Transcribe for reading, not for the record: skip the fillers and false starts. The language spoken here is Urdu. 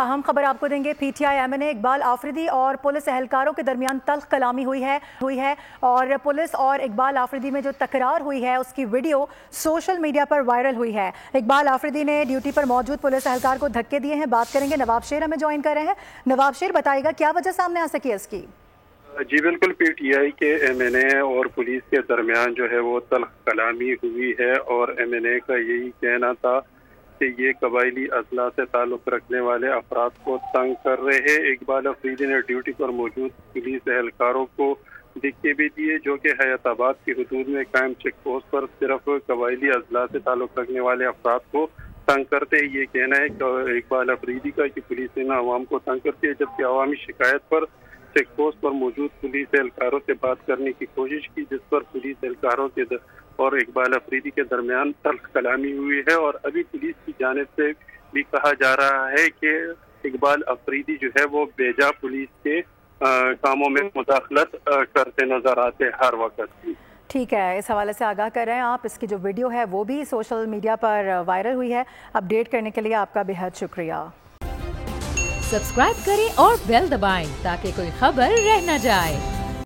اہم خبر آپ کو دیں گے۔ P T I M N A Iqbal Afridi اور پولیس اہلکاروں کے درمیان تلخ کلامی ہوئی ہے اور پولیس اور اقبال آفریدی میں جو تکرار ہوئی ہے اس کی ویڈیو سوشل میڈیا پر وائرل ہوئی ہے۔ اقبال آفریدی نے ڈیوٹی پر موجود پولیس اہلکار کو دھکے دیے ہیں۔ بات کریں گے، نواب شیر ہمیں جوائن کر رہے ہیں۔ نواب شیر، بتائے گا کیا وجہ سامنے آ سکی ہے اس کی؟ جی بالکل، پی ٹی آئی کے ایم این اے اور پولیس کے درمیان جو ہے وہ تلخ کلامی ہوئی ہے اور ایم این اے کا یہی کہنا تھا کہ یہ قبائلی اضلاع سے تعلق رکھنے والے افراد کو تنگ کر رہے ہیں۔ اقبال آفریدی نے ڈیوٹی پر موجود پولیس اہلکاروں کو دھکے بھی دیے جو کہ حیات آباد کی حدود میں قائم چیک پوسٹ پر صرف قبائلی اضلاع سے تعلق رکھنے والے افراد کو تنگ کرتے ہیں۔ یہ کہنا ہے کہ اقبال آفریدی کا کہ پولیس نے عوام کو تنگ کرتی ہے، جبکہ عوامی شکایت پر چیک پوسٹ پر موجود پولیس اہلکاروں سے بات کرنے کی کوشش کی، جس پر پولیس اہلکاروں کے اور اقبال آفریدی کے درمیان تلخ کلامی ہوئی ہے۔ اور ابھی پولیس کی جانب سے بھی کہا جا رہا ہے کہ اقبال آفریدی جو ہے وہ بیجا پولیس کے کاموں میں مداخلت کرتے نظر آتے ہر وقت۔ ٹھیک ہے، اس حوالے سے آگاہ کر رہے ہیں آپ۔ اس کی جو ویڈیو ہے وہ بھی سوشل میڈیا پر وائرل ہوئی ہے۔ اپڈیٹ کرنے کے لیے آپ کا بے حد شکریہ۔ سبسکرائب کریں اور بیل دبائیں تاکہ کوئی خبر رہ نہ جائے۔